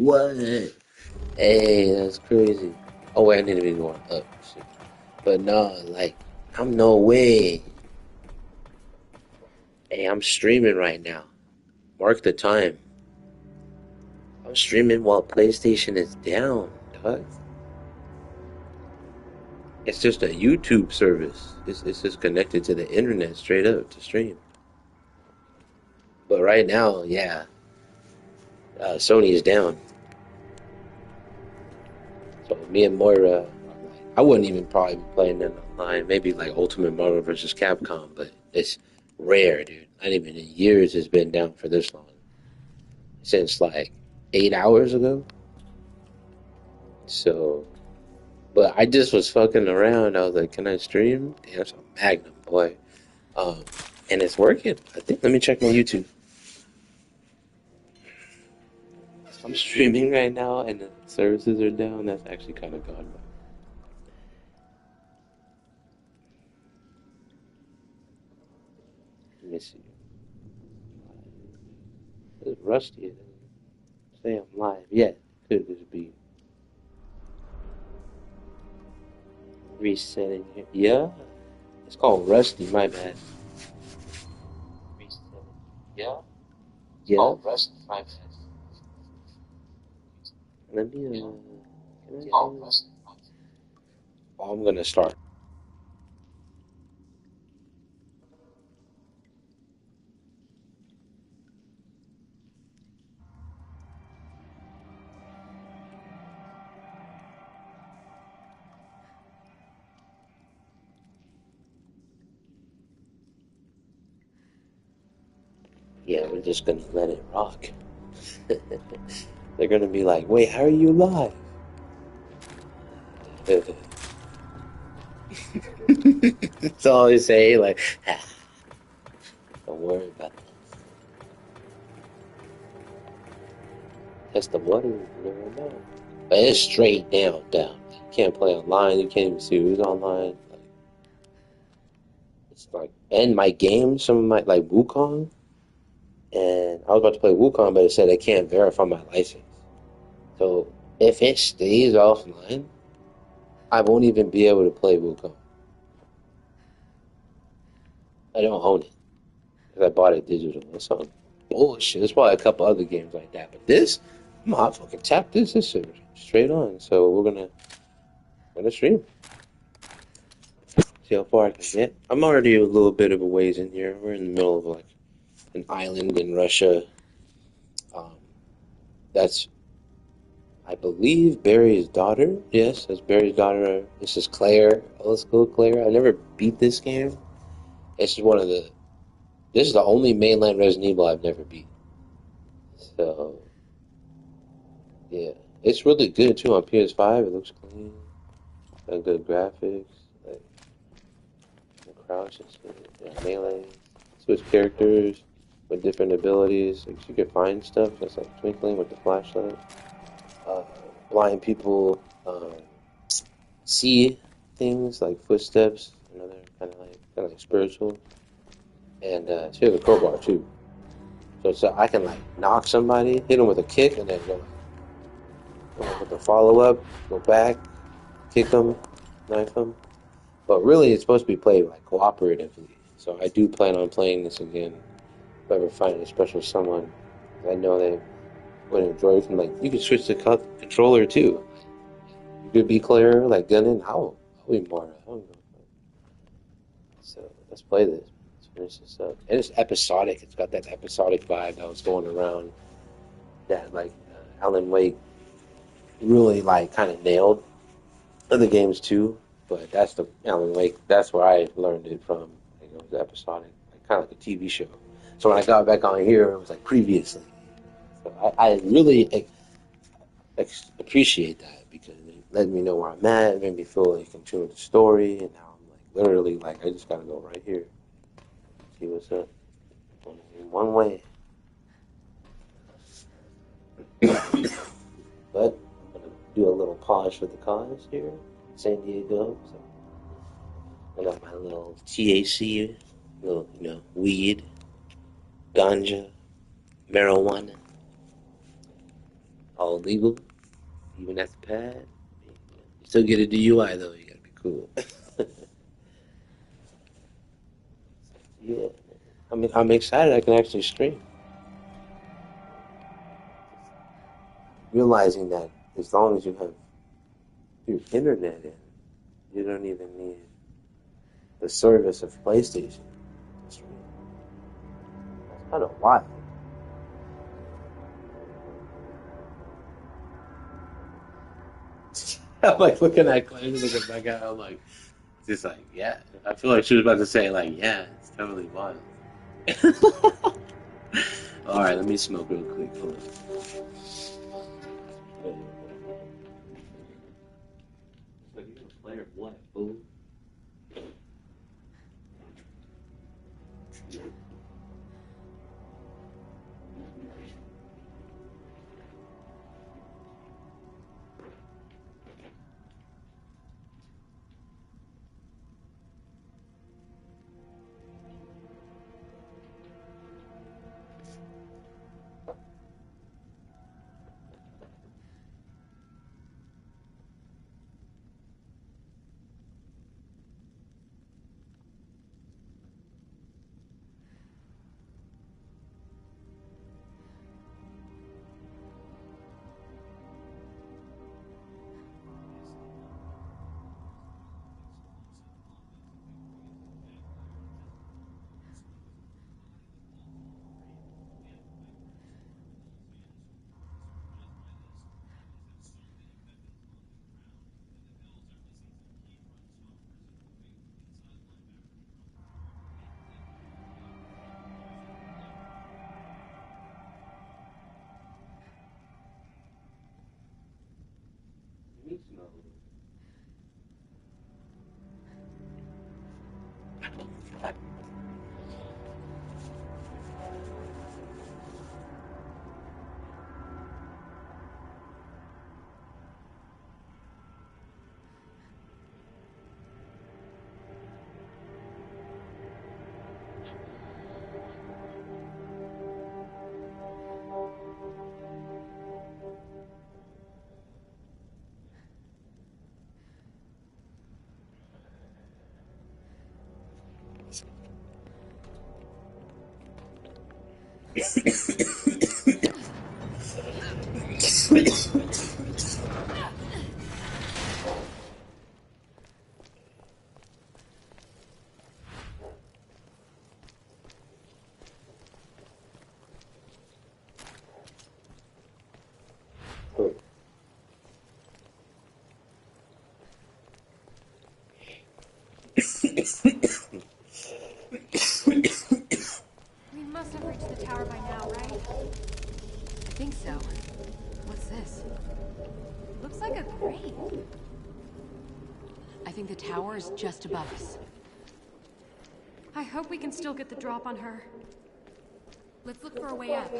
What? Hey, that's crazy. Oh wait, I need to be going up. Shit. But no, like, I'm no way. Hey, I'm streaming right now. Mark the time. I'm streaming while PlayStation is down, dog. It's just a YouTube service. It's just connected to the internet straight up to stream. But right now, yeah, Sony is down. So me and Moira, are like, I wouldn't even probably be playing that online. Maybe like Ultimate Marvel vs. Capcom, but it's rare, dude. Not even in years it's been down for this long. Since like 8 hours ago. So, but I just was fucking around. I was like, can I stream? Damn, it's a Magnum, boy. Um, and it's working. I think. Let me check my YouTube. I'm streaming right now, and the services are down. That's actually kind of god. Let me see. It's rusty. It doesn't say I'm live yet. Could just be resetting here. Yeah, it's called Rusty. My bad. Resetting. Yeah, it's called Rusty. My bad. Let me. Can I? Oh, I'm gonna start. Yeah, we're just gonna let it rock. They're gonna be like, "Wait, how are you live?" That's all they say. Like, ah, don't worry about that. Test the water. You never know. But it's straight down, down. You can't play online. You can't even see who's online. Like, it's like, and my game, some of my like Wukong, and I was about to play Wukong, but it said I can't verify my license. So if it stays offline, I won't even be able to play Wukong. I don't own it because I bought it digital. That's all bullshit. There's probably a couple other games like that, but this, I'm gonna fucking tap this. This shit straight on. So we're gonna stream. See how far I can get. I'm already a little bit of a ways in here. We're in the middle of like an island in Russia. Um, that's, I believe, Barry's daughter. Yes, that's Barry's daughter. This is Claire. Old school Claire. I never beat this game. This is one of the. This is the only mainland Resident Evil I've never beat. So yeah, it's really good too on PS5. It looks clean, got good graphics. Like the crouch and yeah, melee. Switch characters with different abilities. Like you can find stuff that's like twinkling with the flashlight. Uh, Blind people see things like footsteps. Another kind of like spiritual. And she has a crowbar too. So I can like knock somebody, hit them with a kick, and then go with the follow up, go back, kick them, knife them. But really, it's supposed to be played like cooperatively. So I do plan on playing this again. If I ever find a special someone, I know they would enjoy it. And like you can switch the controller too. You could be Claire, like gunning. I'll be more. I don't know. So let's play this. Let's finish this up. And it's episodic. It's got that episodic vibe that was going around. That like Alan Wake really like kind of nailed. Other games too, but that's the Alan Wake. That's where I learned it from. Like, it was episodic, like, kind of like a TV show. So when I got back on here, it was like previously. So I really appreciate that because it let me know where I'm at. It made me feel like in tune with the story, and now I'm like literally like I just gotta go right here, see what's up. In one way, but I'm gonna do a little polish for the cause here, San Diego. So I got my little THC, little weed, ganja, marijuana. all legal, even at the pad. You still get a DUI though. You gotta be cool. Yeah, I mean, I'm excited. I can actually stream. Realizing that as long as you have your internet in, you don't even need the service of PlayStation to stream. That's kind of wild. I'm like looking at Clay, looking back at her, I'm like, just like, yeah. I feel like she was about to say, like, yeah, it's totally wild. All right, let me smoke real quick. Hold on. Like, you're a player of what, fool? Let me smoke. We must have reached the tower by now, right? I think so. What's this? Looks like a grave. I think the tower is just above us. I hope we can still get the drop on her. Let's look for a way up.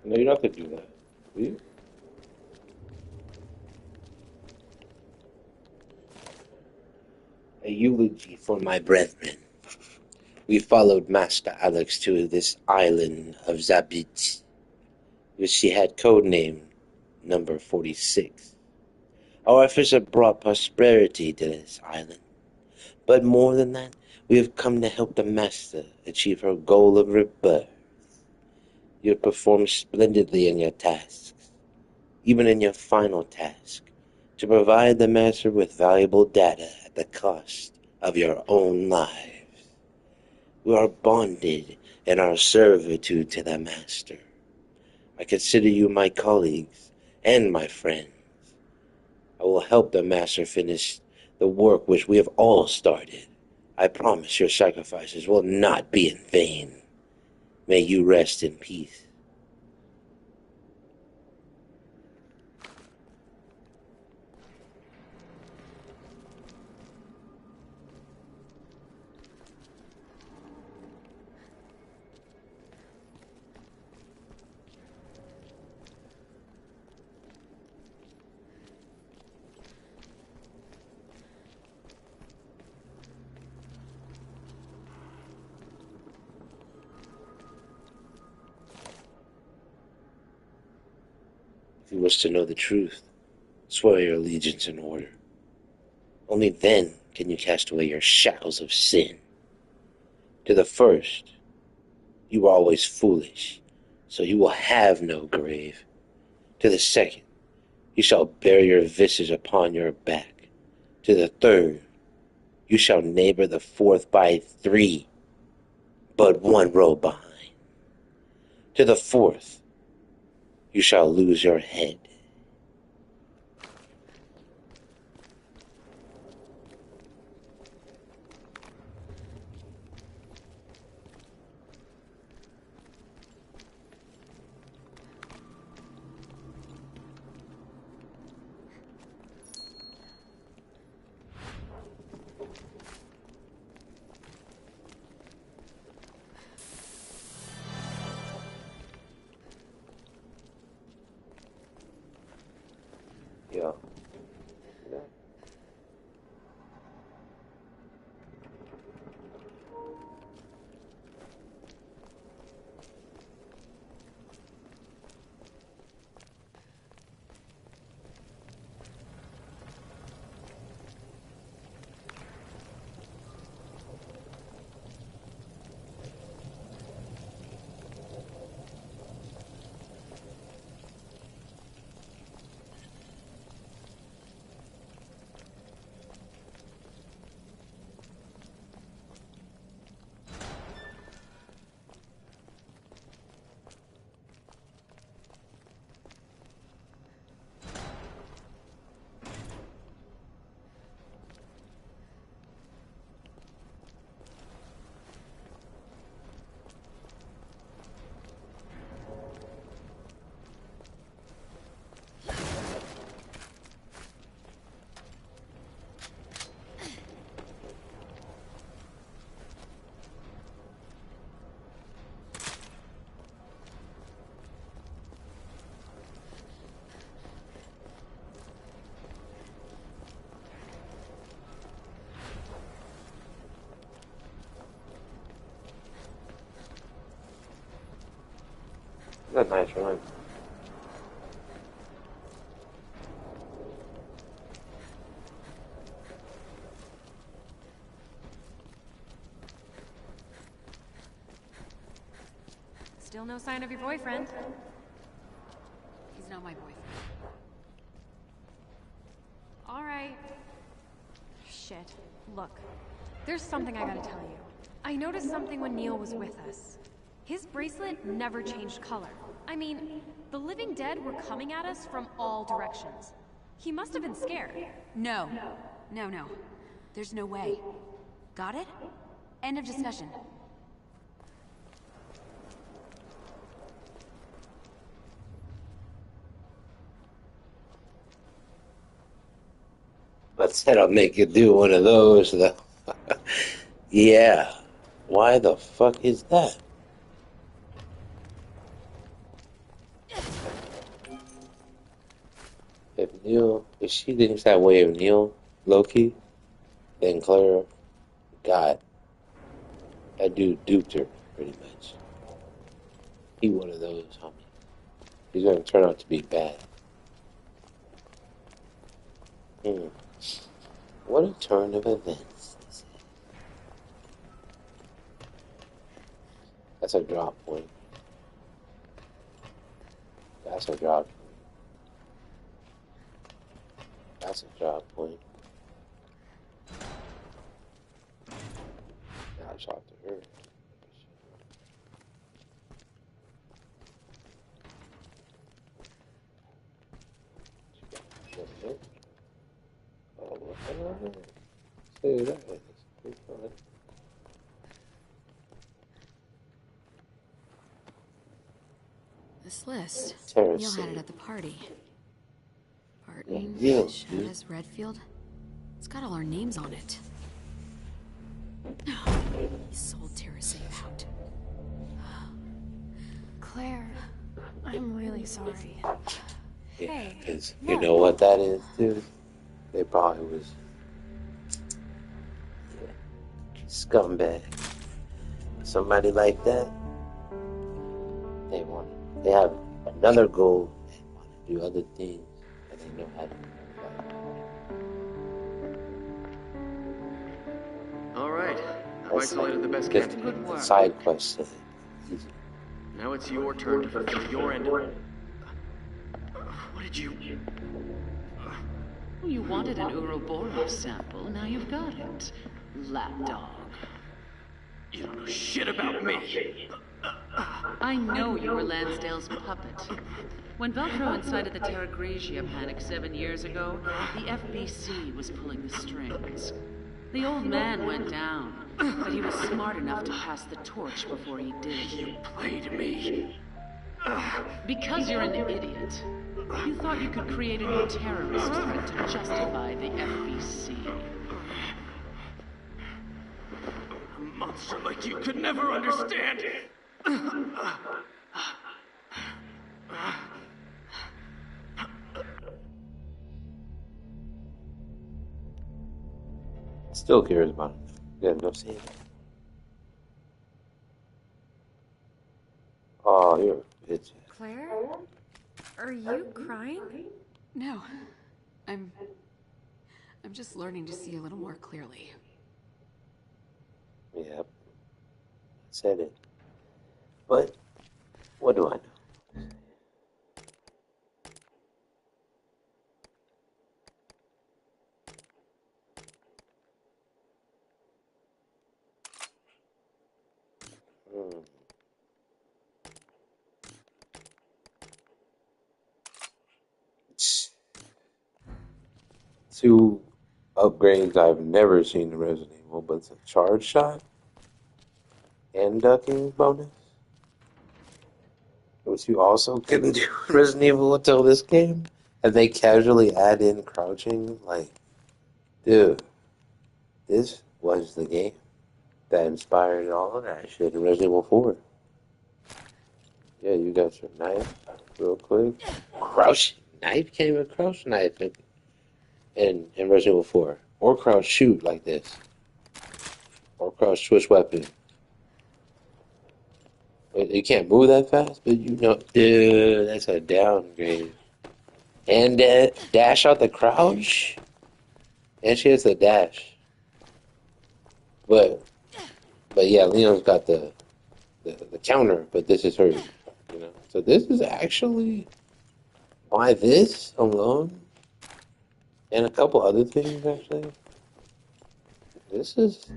No, you don't have to do that. Do you? A eulogy for my brethren. We followed Master Alex to this island of Zabit, which she had codenamed Number 46. Our efforts have brought prosperity to this island. But more than that, We have come to help the Master achieve her goal of rebirth. You have performed splendidly in your tasks, even in your final task, to provide the Master with valuable data at the cost of your own lives. We are bonded in our servitude to the Master. I consider you my colleagues and my friends. I will help the Master finish the work which we have all started. I promise your sacrifices will not be in vain. May you rest in peace. If you wish to know the truth, swear your allegiance in order. Only then can you cast away your shackles of sin. To the first, you were always foolish, so you will have no grave. To the second, you shall bear your visage upon your back. To the third, you shall neighbor the fourth by 3, but 1 row behind. To the fourth, you shall lose your head. Yeah. That's a nice run. Still no sign of your boyfriend. He's not my boyfriend. All right. Shit. Look, there's something I gotta tell you. I noticed something when Neil was with us. His bracelet never changed color. I mean, the living dead were coming at us from all directions. He must have been scared. No. No. There's no way. Got it? End of discussion. But said I'll make you do one of those, though. Yeah. Why the fuck is that? If she thinks that way of Neil, Loki, then Clara, God, that dude duped her, pretty much. He one of those, homie. He's gonna turn out to be bad. What a turn of events this is. That's a drop point. That's a drop. That's a drop point. I shot to her. Oh, what? Say that. It's fun. This list. Terrace Neil had it scene. at the party. Yeah, Barton, Neil, dude. Shaddis, Redfield. It's got all our names on it. He sold Terrace out. Claire, I'm really sorry. Yeah, Hey, because you look. know what that is, dude? They probably was scumbag. Somebody like that, they have another goal and want to do other things, and they know how to All right, I've That's isolated the best like candidate. 50 Good work. side quests. Easy. Now it's your turn to fulfill your end. What did you... You wanted an Ouroboros sample, now you've got it. Lapdog. You don't know shit about me. I know you were Lansdale's puppet. When Veltro incited the Terra Grigia panic 7 years ago, the FBC was pulling the strings. The old man went down, but he was smart enough to pass the torch before he did. You played me. Because you're an idiot. You thought you could create a new terrorist threat to justify the FBC. A monster like you could never understand. Still cares about him. Yeah, no see it. Oh, you're a bitch. Claire? Are you crying? No. I'm just learning to see a little more clearly. Yep. Said it. But what do I know? Hmm. Two upgrades I've never seen in Resident Evil, but it's a charge shot and ducking bonus, which you also couldn't do in Resident Evil until this game. And they casually add in crouching. Like, dude, this was the game that inspired all of that shit in Resident Evil 4. Yeah, you got your knife real quick. Crouch knife? Can't even crouch knife in Resident Evil 4. Or crouch shoot like this. Or crouch switch weapon. You can't move that fast, but you know, dude, that's a downgrade. And dash out the crouch? And she has the dash. But yeah, Leon's got the counter, but this is hers. You know? So this is actually, by this alone, and a couple other things actually, this is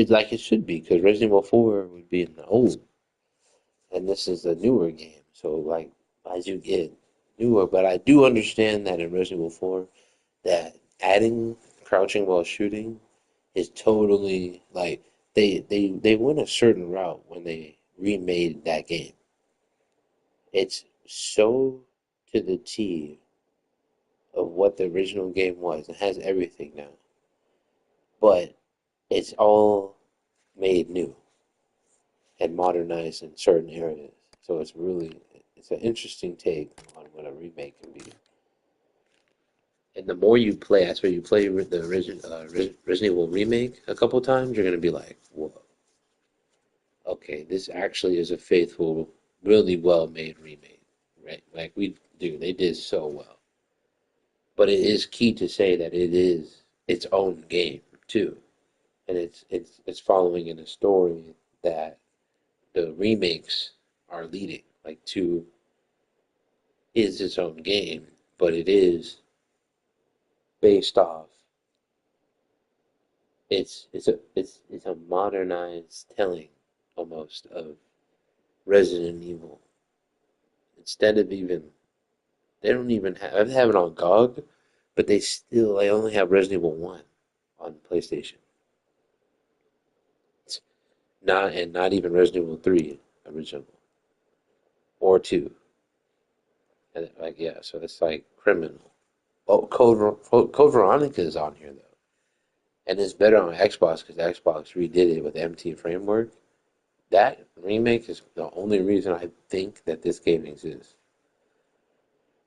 like it should be, because Resident Evil 4 would be in the old, and this is a newer game. So like as you get newer, but I do understand that in Resident Evil 4 that adding crouching while shooting is totally like they went a certain route when they remade that game. It's so to the T of what the original game was. It has everything now, but it's all made new and modernized in certain areas. So it's an interesting take on what a remake can be. And the more you play, I swear you play the Resident Evil remake a couple times, you're gonna be like, whoa, okay, this actually is a faithful, really well made remake, right? Like they did so well. But it is key to say that it is its own game too, and it's following in a story that the remakes are leading. Like 2 is its own game, but it is based off. It's a modernized telling almost of Resident Evil. Instead of even they don't even have they have it on GOG, but they only have Resident Evil 1 on PlayStation. It's not even Resident Evil 3 original or 2. And like yeah, so it's like criminal. Oh, Code Veronica is on here though, and it's better on Xbox because Xbox redid it with MT Framework. That remake is the only reason I think that this game exists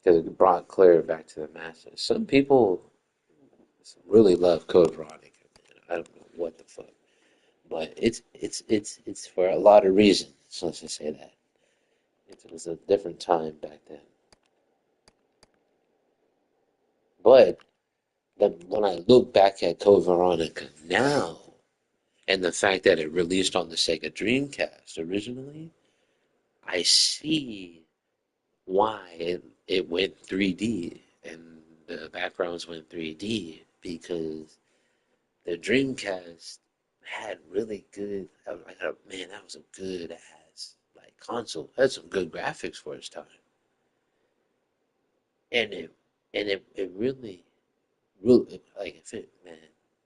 because it brought Claire back to the masses. Some people really love Code Veronica. Man. I don't know what the fuck, but it's for a lot of reasons. So let's just say that it was a different time back then. But when I look back at Code Veronica now, and the fact that it released on the Sega Dreamcast originally, I see why it went 3D and the backgrounds went 3D because the Dreamcast had really good. Man, that was a good ass like console. It had some good graphics for its time, and it really like if it man,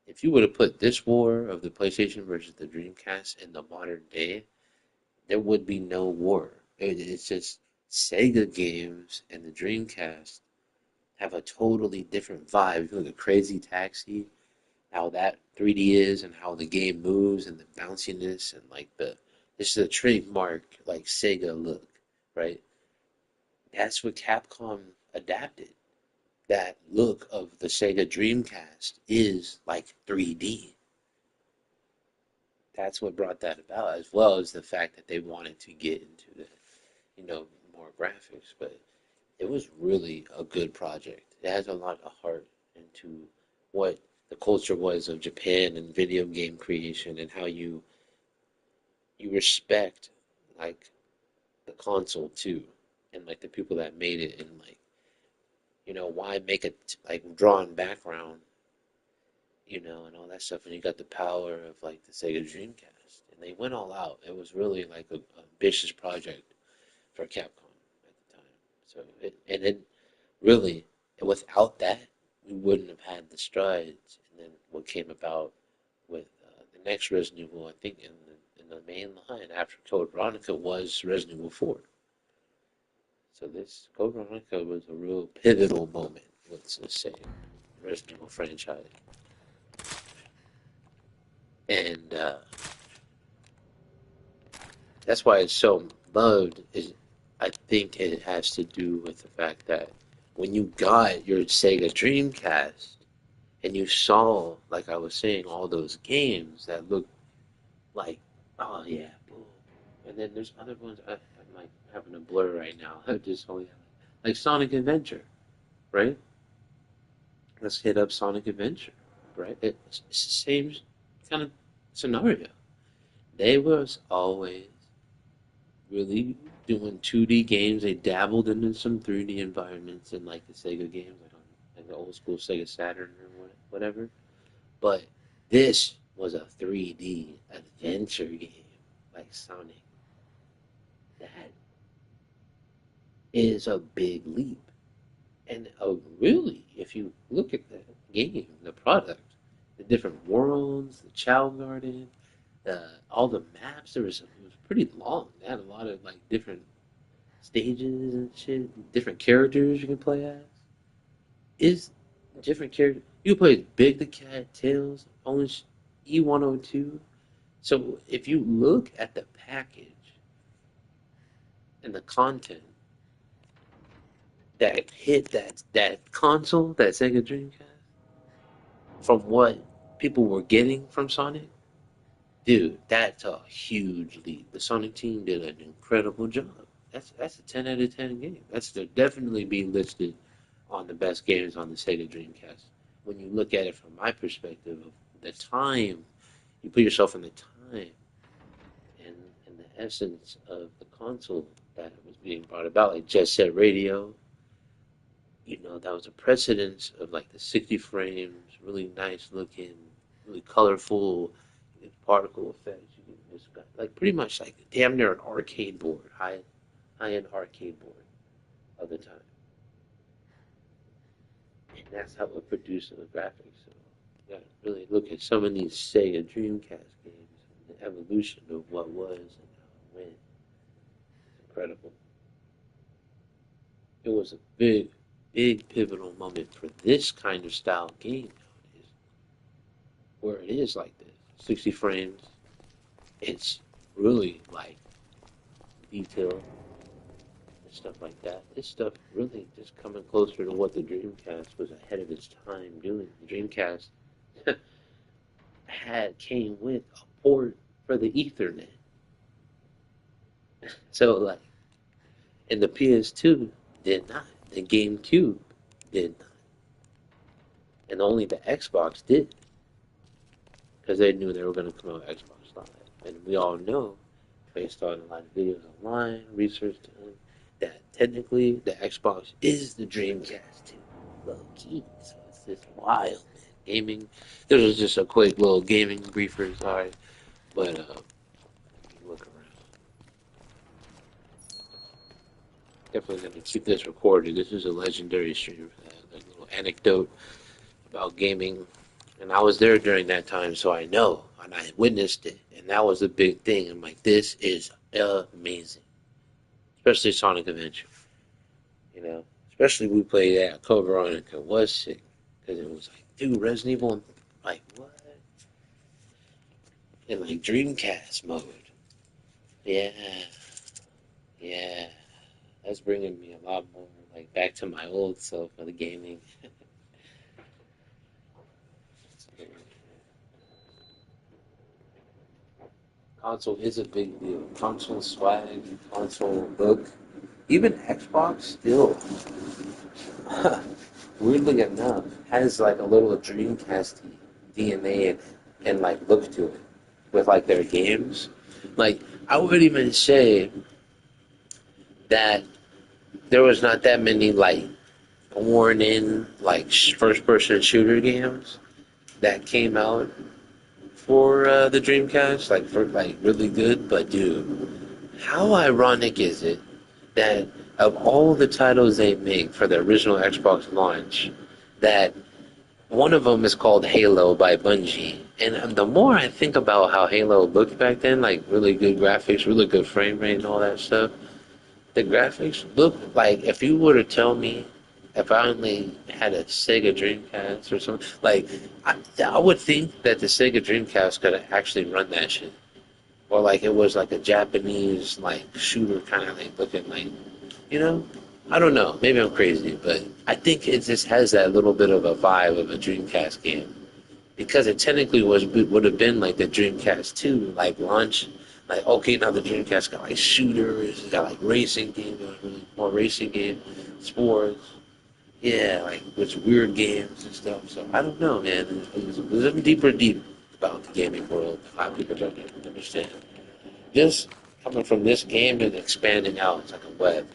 if you would have put this war of the PlayStation versus the Dreamcast in the modern day, there would be no war. It's just Sega games and the Dreamcast have a totally different vibe. If you look at Crazy Taxi, how that 3D is and how the game moves and the bounciness and like this is a trademark like Sega look, right? That's what Capcom adapted. That look of the Sega Dreamcast is like 3D. That's what brought that about, as well as the fact that they wanted to get into the, more graphics. But it was really a good project. It has a lot of heart into what the culture was of Japan and video game creation and how you respect like the console too and like the people that made it and like why make it like drawn background and all that stuff and you got the power of like the Sega Dreamcast and they went all out. It was really like a ambitious project for Capcom at the time. So and then really without that we wouldn't have had the strides and then what came about with the next Resident Evil I think in the main line after Code Veronica was Resident Evil 4. So this Code Veronica was a real pivotal moment, let's just say, Resident Evil franchise. And that's why it's so loved. Is I think it has to do with the fact that when you got your Sega Dreamcast and you saw, like I was saying, all those games that looked like, oh yeah, boom. And then there's other ones I'm like having a blur right now. I just only have like Sonic Adventure, right? Let's hit up Sonic Adventure, right? It's the same kind of scenario. They was always really doing 2D games. They dabbled into some 3D environments in like the Sega games, like on like the old school Sega Saturn or whatever. But this was a 3D adventure game like Sonic. That is a big leap. And really, if you look at the game, the product, the different worlds, the Chow Garden, all the maps, it was pretty long. They had a lot of like different stages and shit, different characters you can play as. Is different character you can play as Big the Cat, Tails, Orange, E102. So if you look at the package and the content that hit that console, that Sega Dreamcast, from what people were getting from Sonic, dude, that's a huge leap. The Sonic team did an incredible job. That's a 10 out of 10 game. That's to definitely be listed on the best games on the Sega Dreamcast. When you look at it from my perspective of the time, you put yourself in the time and the essence of the console that was being brought about, like Jet Set Radio. That was a precedence of like the 60 frames, really nice looking, really colorful particle effects. You can just like pretty much like damn near an arcade board, high end arcade board of the time. And that's how it produced the graphics. So you gotta really look at some of these Sega Dreamcast games and the evolution of what was and how it went. It's incredible. It was a big pivotal moment for this kind of style game nowadays, where it is like this, 60 frames. It's really like detailed and stuff like that. This stuff really just coming closer to what the Dreamcast was ahead of its time doing. The Dreamcast came with a port for the Ethernet. So like, and the PS2 did not. The GameCube did not. And only the Xbox did. Because they knew they were going to come out with Xbox Live. And we all know, based on a lot of videos online, research done, that technically the Xbox is the Dreamcast too. Low key. So it's just wild, man. Gaming. This was just a quick little gaming briefer, sorry. But, look around. Definitely going to keep this recorded. This is a legendary stream for that. Like a little anecdote about gaming. And I was there during that time, so I know. And I witnessed it. And that was a big thing. I'm like, this is amazing. Especially Sonic Adventure. Especially we played that Code Veronica was sick. Because it was like, dude, Resident Evil, like, what? In like Dreamcast mode. Yeah. That's bringing me a lot more, like, back to my old self of the gaming. Console is a big deal. Console swag, console look. Even Xbox still, weirdly enough, has like a little Dreamcast DNA and like look to it with like their games. Like, I would even say that there was not that many like worn in like first person shooter games that came out for the Dreamcast, like for like really good. But dude, how ironic is it that of all the titles they make for the original Xbox launch, that one of them is called Halo by Bungie. And the more I think about how Halo looked back then, like really good graphics, really good frame rate and all that stuff, the graphics look like, if you were to tell me if I only had a Sega Dreamcast or something, like, I would think that the Sega Dreamcast could actually run that shit. Or like it was like a Japanese like shooter kind of like looking like, I don't know. Maybe I'm crazy, but I think it just has that little bit of a vibe of a Dreamcast game. Because it technically would have been like the Dreamcast 2, like launch. Like, okay, now the Dreamcast got like shooters, it's got like racing games, more racing game, sports. Yeah, like with weird games and stuff. So I don't know, man. There's a deeper deep about the gaming world. A lot of people don't understand. Just coming from this game and expanding out, it's like a web.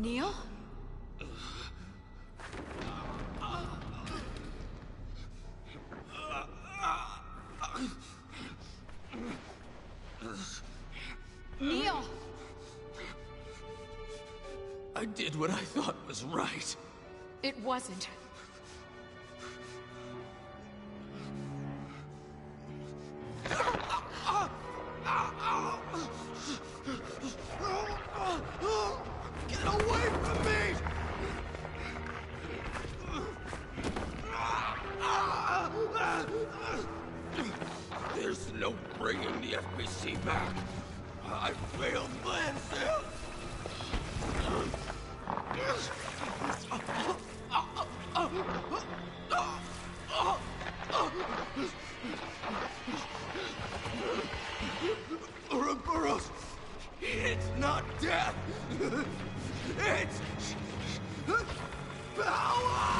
Neil? Neil! I did what I thought was right. It wasn't. Get away from me! There's no bringing the FBC back. I failed Lansdale. Ouroboros, it's not death. It's power!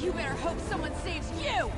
You better hope someone saves you!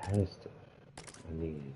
kind of stuff I need.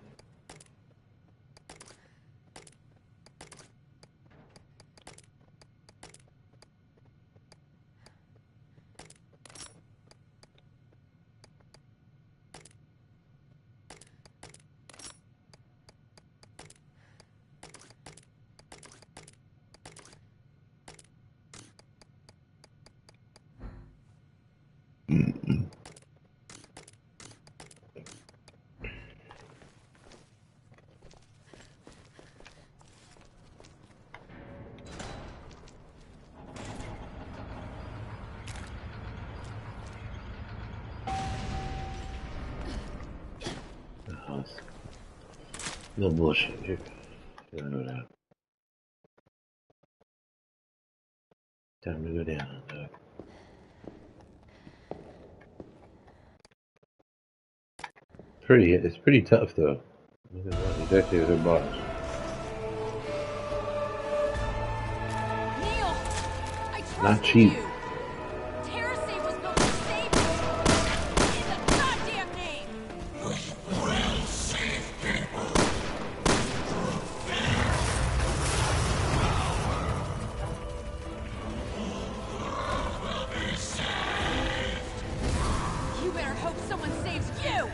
No bullshit here. I know that. Time to go down, dog. It's pretty tough though. He's actually a good boss. Neil, I trust Not cheap. you. TerraSave was built to save you. In the goddamn name. We'll save people. You better hope someone saves you.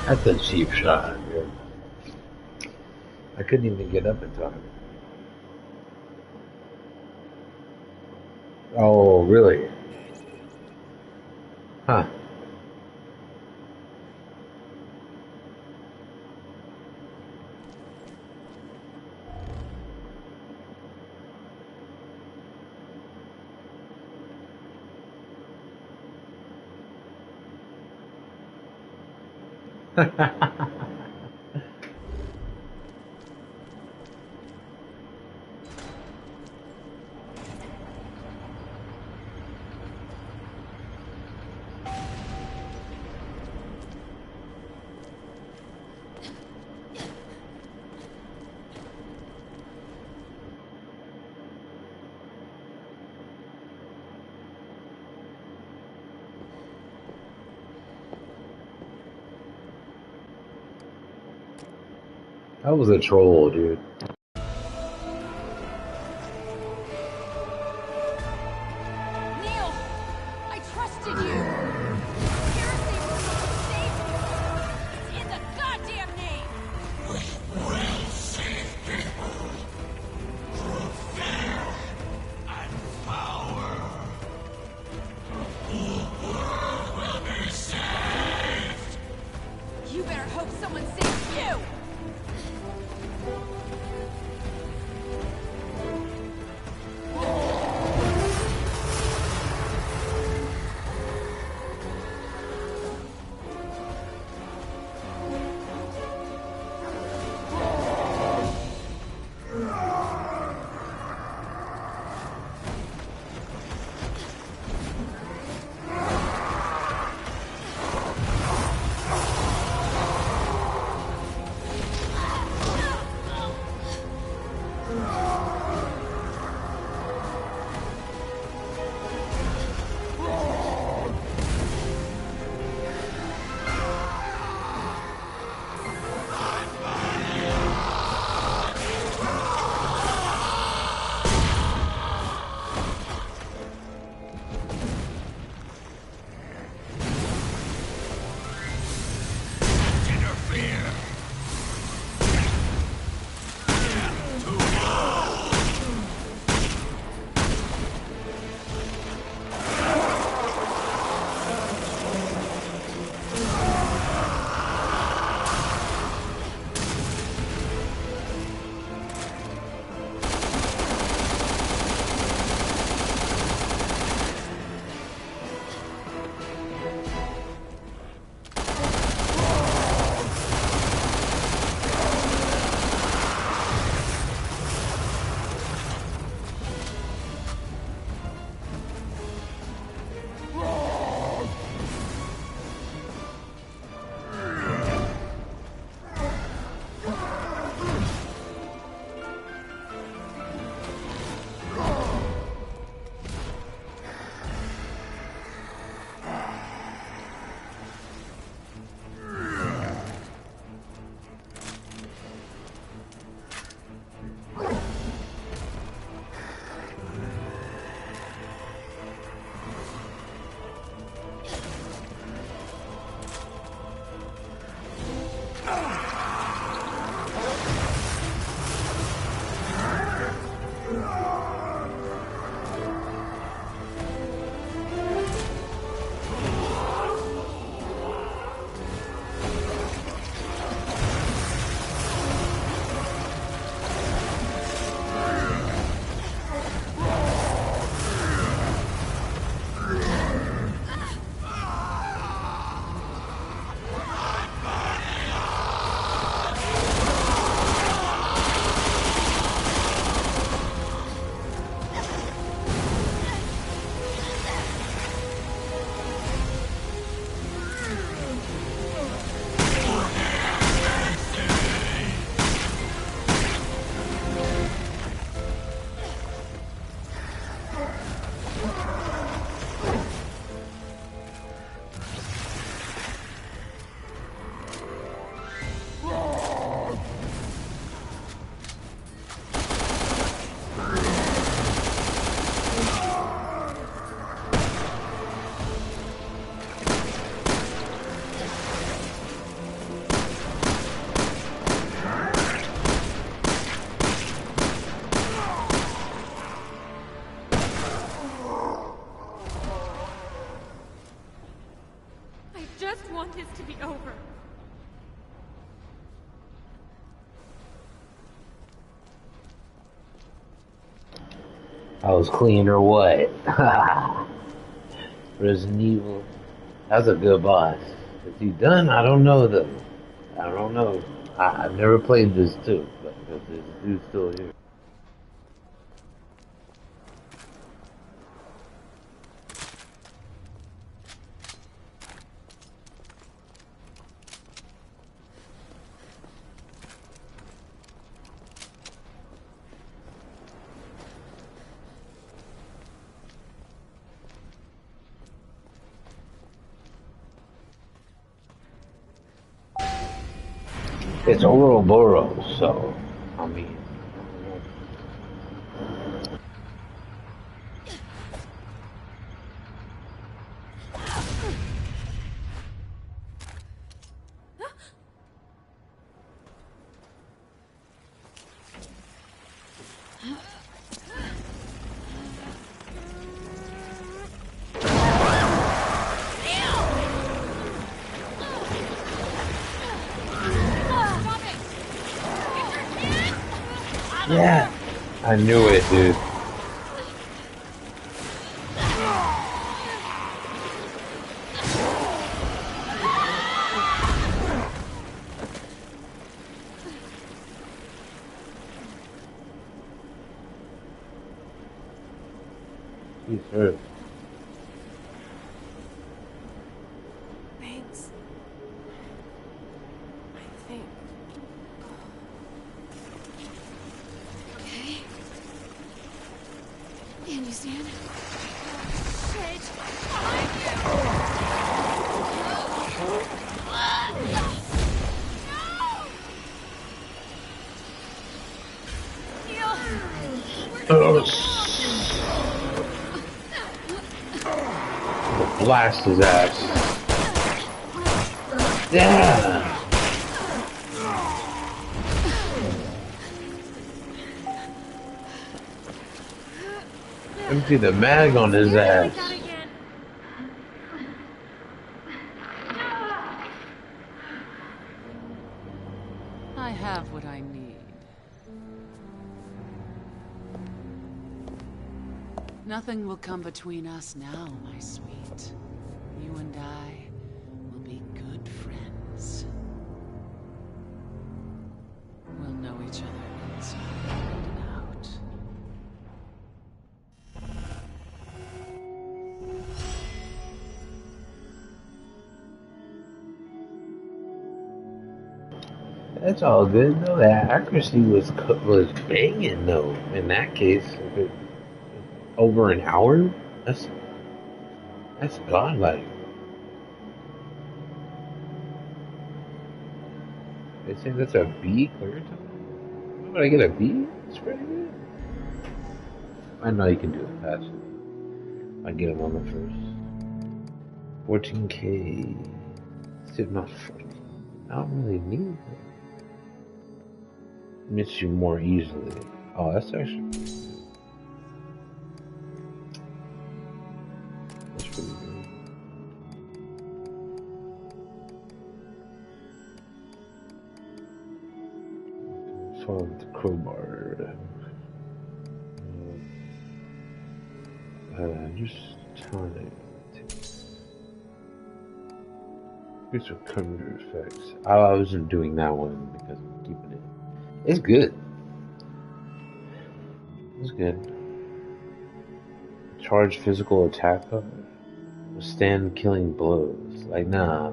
That's a cheap shot, dude. I couldn't even get up in time. Oh, really? Huh. That was a troll, dude. Neil! I trusted you! Heresy was a mistake! It's in the goddamn name! Will save people through fear and power. The world will be saved. You better hope someone saves you! just want this to be over. I was clean or what? Resident Evil. That's a good boss. Is he done? I don't know though. I don't know. I've never played this too, but this dude's still here. It's Ouroboros, so I mean. Yeah, I knew it, dude. He's hurt. Thanks. I think. Okay. Can you stand? Shit! Behind Blast his ass. Yeah. Empty the mag on his ass. I have what I need. Nothing will come between us now, my sweet. You and I will be good friends. We'll know each other inside and out. That's all good though. That accuracy was banging though. In that case, if it, over an hour. That's godlike. They say that's a B clear time. Would I get a B? That's pretty good. I know you can do it fast. I get him on the first. 14K. Sitting on 14. I don't really need it. Miss you more easily. Oh, that's actually that's pretty good. So with the crowbar. Just time. Increase recovery effects. I wasn't doing that one because I'm keeping it. It's good. It's good. Charge physical attack cover. Withstand killing blows. Like, nah.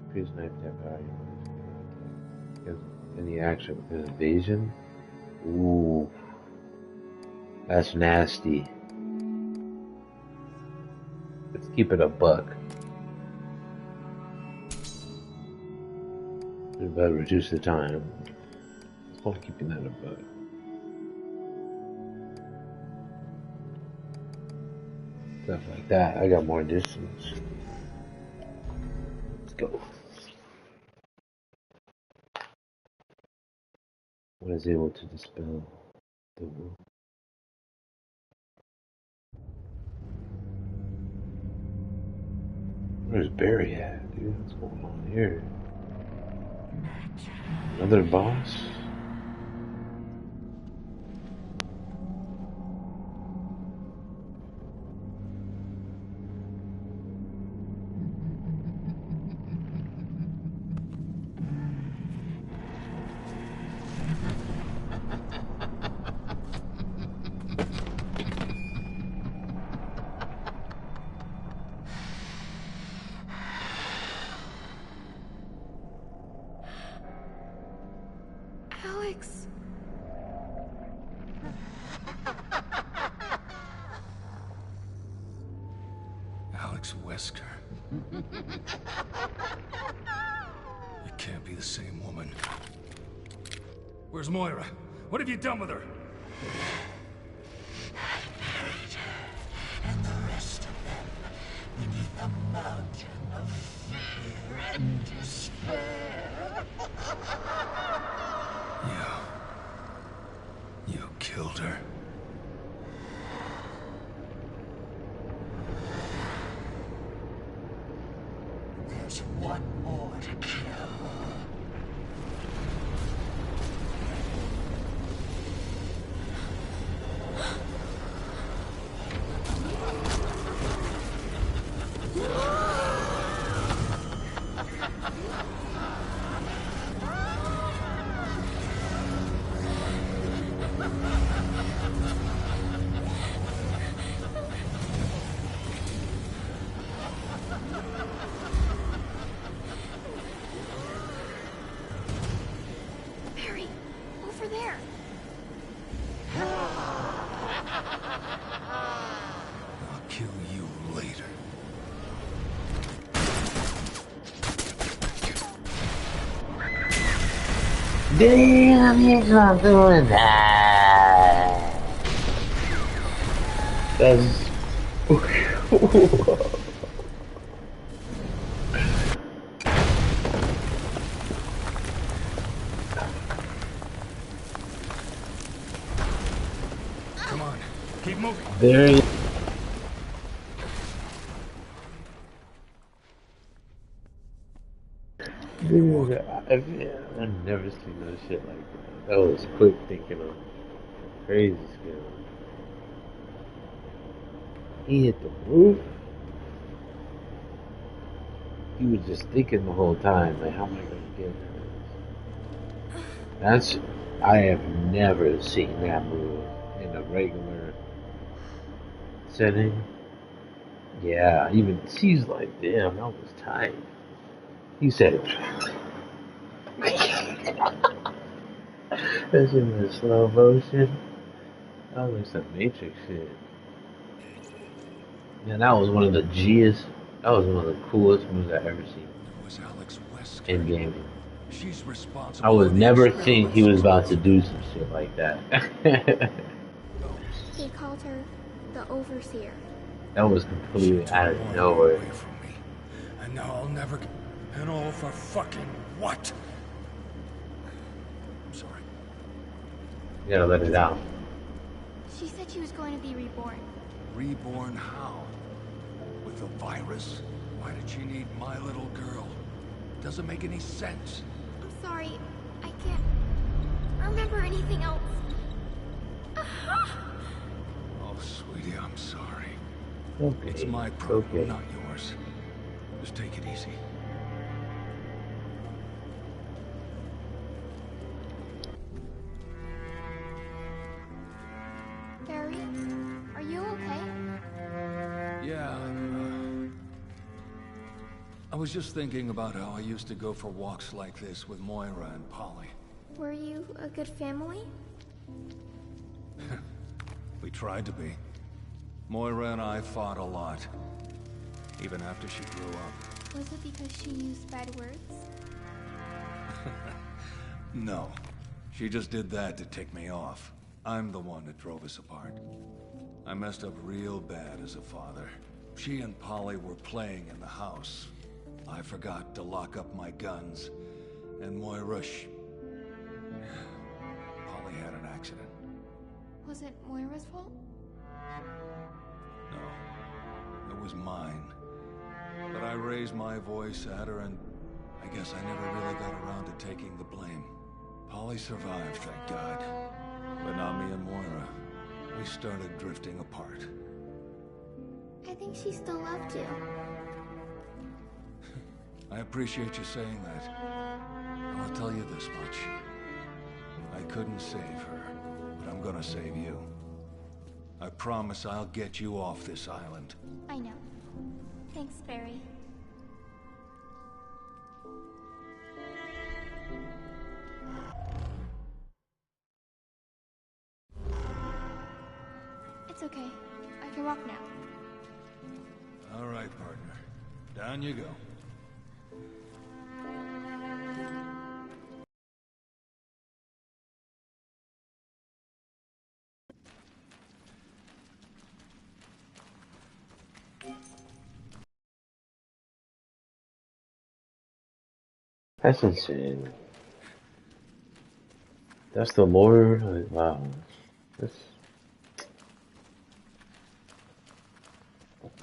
Increase knife attack value. Any action with evasion. Ooh. That's nasty. Let's keep it a buck. We better reduce the time. Let's hold keeping that a buck. Stuff like that. I got more distance. Let's go. What is able to dispel the wound? Where's Barry at, dude? What's going on here? Another boss? Alex. Alex Wesker. It can't be the same woman. Where's Moira? What have you done with her? And the rest of them beneath a mountain of fear and despair. You killed her. There's one more to kill. Barry, over there. I'll kill you later. Damn, he's not doing that. That's. Come on, keep moving. Very. Dude, I've never seen no shit like that. That was quick thinking on crazy skill. He hit the roof. He was just thinking the whole time, like, how am I gonna get this? That's I have never seen that move in a regular setting. Yeah, even she's like, damn, that was tight. He said, that's in the slow motion. That was like some Matrix shit. Yeah, that was one of the G's. That was one of the coolest moves I've ever seen It was Alex Wesker. in gaming. She's responsible. I was for the never think he was about to experiments. do some shit like that. They called her the Overseer. That was She completely took out of Moira nowhere. away from me. And now I'll never get... And all for fucking what? I'm sorry. You gotta let it out. She said she was going to be reborn. Reborn how? With a virus? Why did she need my little girl? Doesn't make any sense. I'm sorry, I can't remember anything else. Oh, sweetie, I'm sorry. Okay. It's my problem, Okay. not yours. Just take it easy. Barry, are you okay? Yeah, I was just thinking about how I used to go for walks like this with Moira and Polly. Were you a good family? We tried to be. Moira and I fought a lot. Even after she grew up. Was it because she used bad words? No. She just did that to tick me off. I'm the one that drove us apart. I messed up real bad as a father. She and Polly were playing in the house. I forgot to lock up my guns. And Moira, Polly had an accident. Was it Moira's fault? No. It was mine. But I raised my voice at her, and I guess I never really got around to taking the blame. Polly survived, thank God. But not me and Moira. We started drifting apart. I think she still loved you. I appreciate you saying that. I'll tell you this much. I couldn't save her, but I'm gonna save you. I promise I'll get you off this island. I know. Thanks, Barry. It's okay. I can walk now. All right, partner. Down you go. That's insane. That's the lore? Like, wow. That's...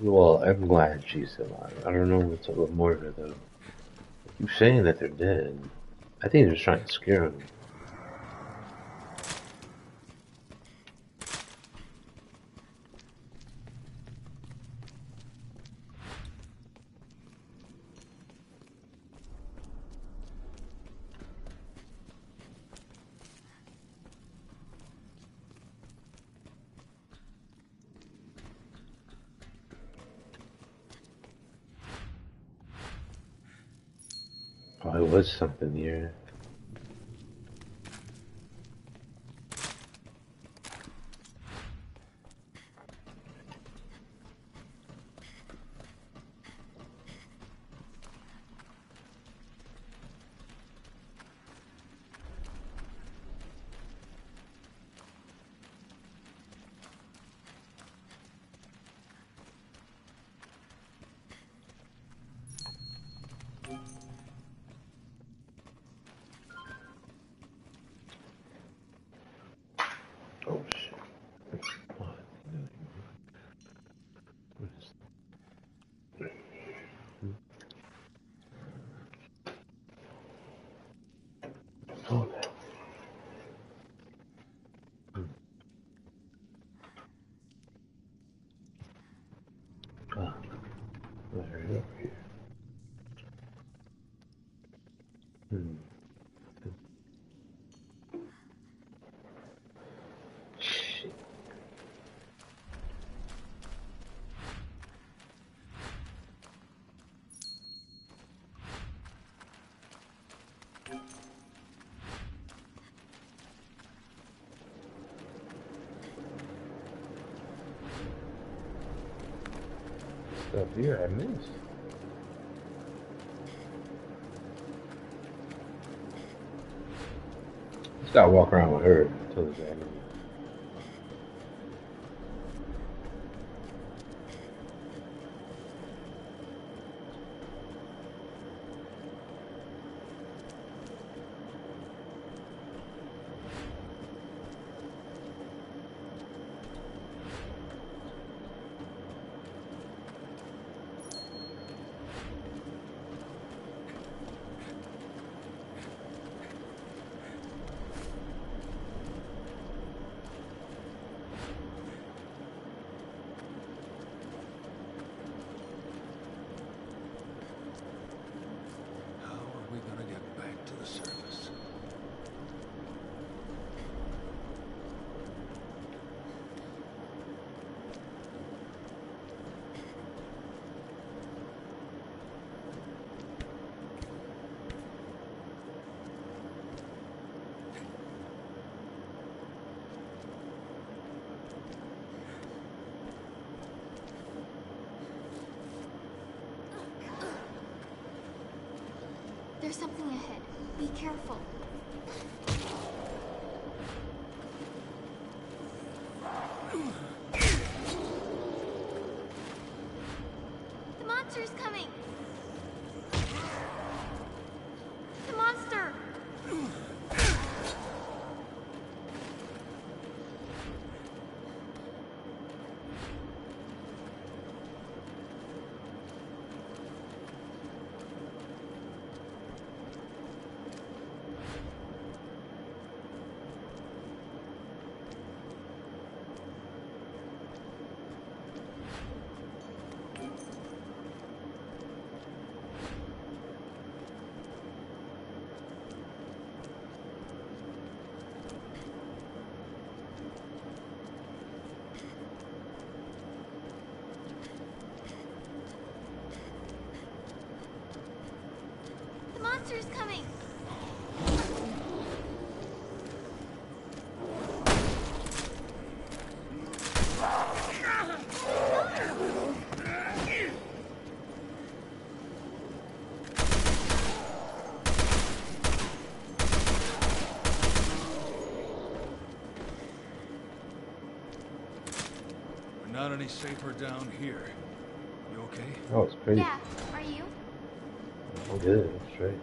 Well, I'm glad she's alive. I don't know what's up with Moira, though. You saying that they're dead. I think they're just trying to scare them. Probably was something here. Oh shit. What is that? Oh, that. Ah, there it is. Shit. Stuff here I missed. Just gotta walk around with her until it's end. How are we gonna get back to the surface? There's something ahead. Be careful. The monster's coming! The monster! monster's coming. We're not any safer down here. You okay? Oh, it's crazy. Yeah, are you? Oh, good. That's right.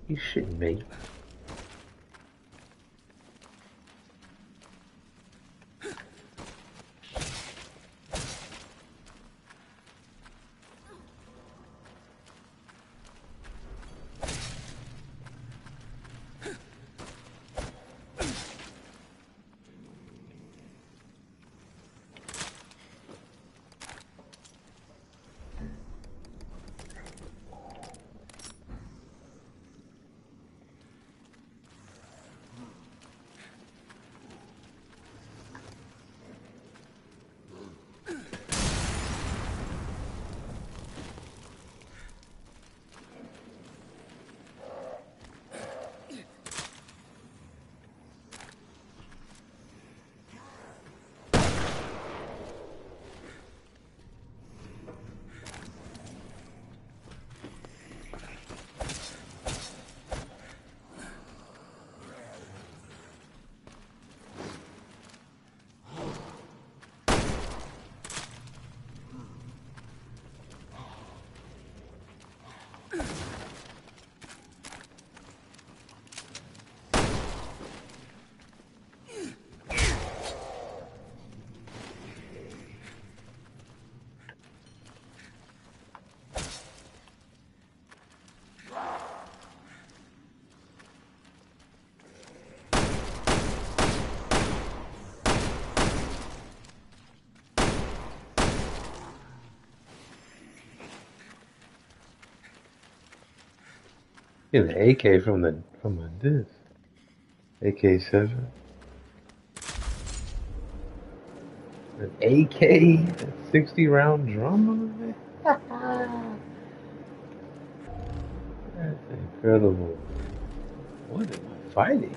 You shitting me? Get an AK from this. AK-7. An AK, 60-round drum on it? That's incredible. What am I fighting?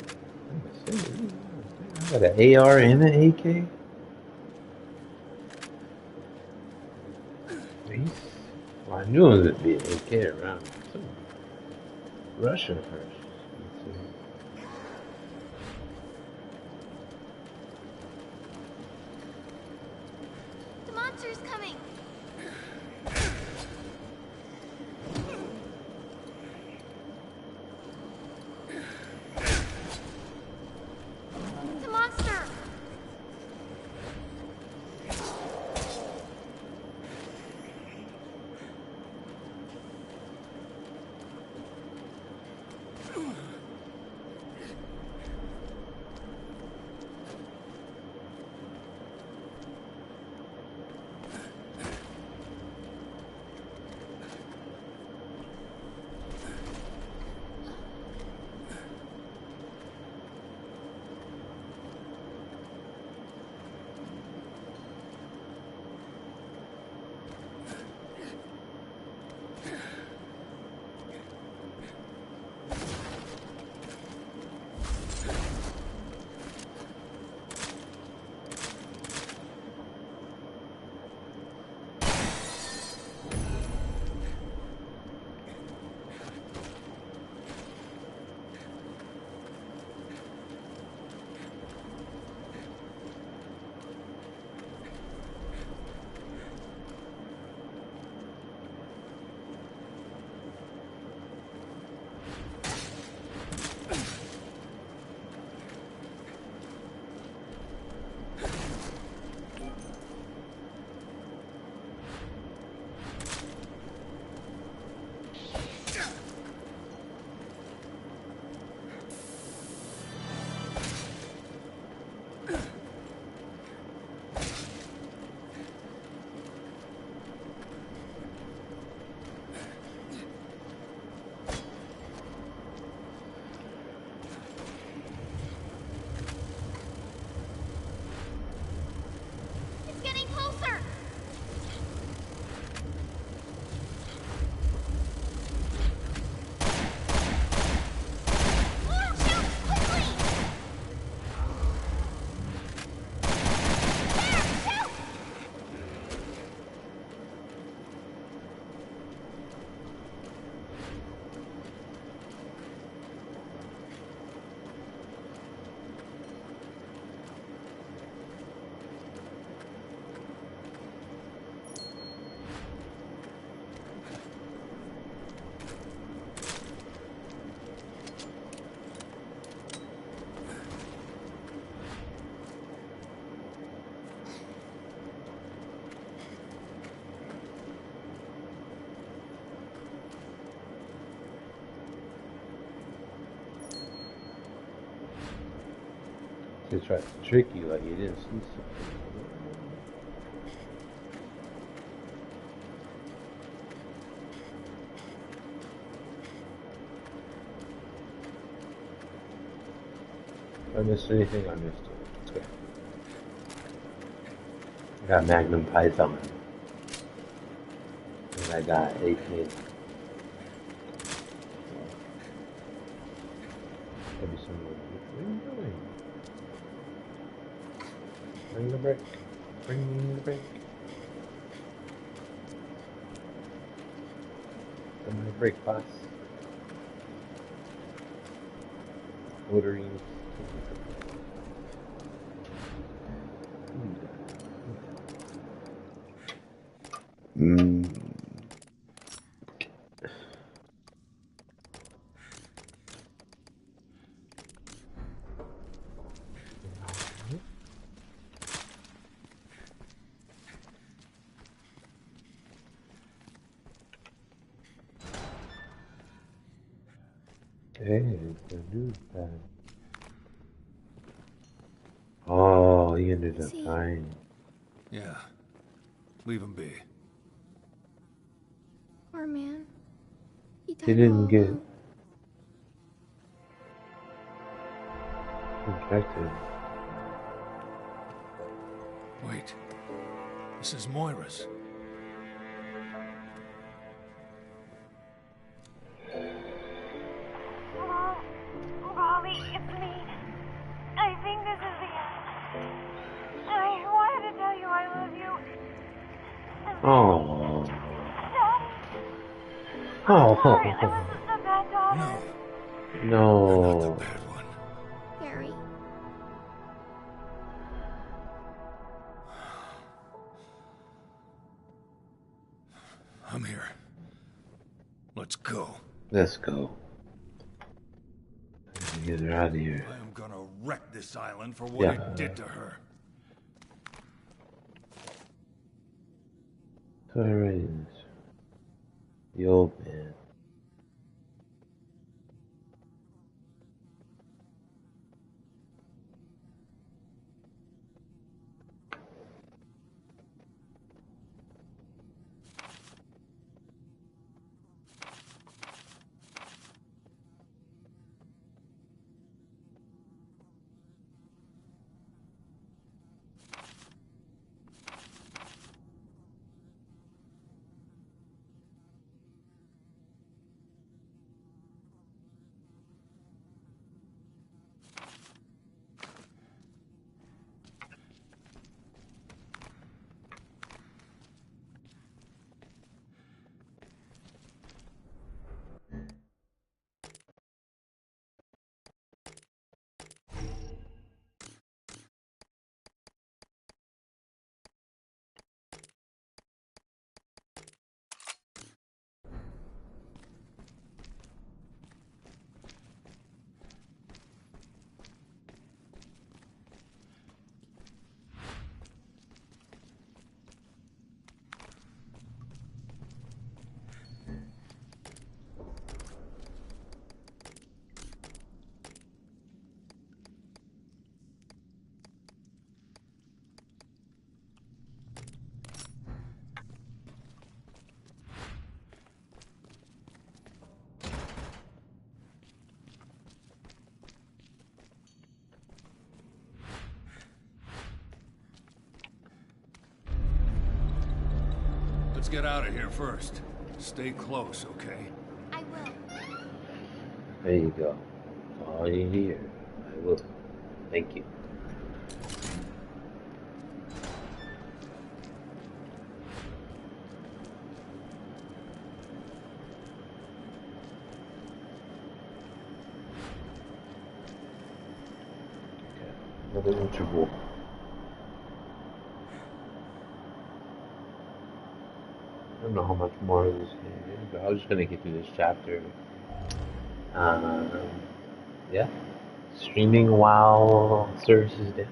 I got an AR and an AK? Well, I knew it would be an AK around. Russia first. The monster's coming. It's a monster. They tried to trick you like you didn't see something. If I missed anything, I missed it. Let's go. I got Magnum Python. And I got AK. Maybe someone. What are you doing? Bring the brick. Bring the brick. Bring the brick, boss. Ordering. Hey, it's a news pad. Oh, he ended up dying. Yeah. Leave him be. Poor man. He died He didn't all get alone. infected. Wait. This is Moira's. Hello? Molly, it's me. I think this is the end. I wanted to tell you I love you. Oh. Daddy. I'm sorry, I was a bad daughter. No, No. you're not the bad one. Harry. I'm here. Let's go. Let's go. Let's get her out of here. I am gonna wreck this island for what it did to her. Torrens. The old man. Let's get out of here first. Stay close, okay? I will. There you go. All you hear. I will. Thank you. Okay. Another interval. I don't know how much more of this game is, but I was just gonna get through this chapter. Yeah. Streaming while service is down.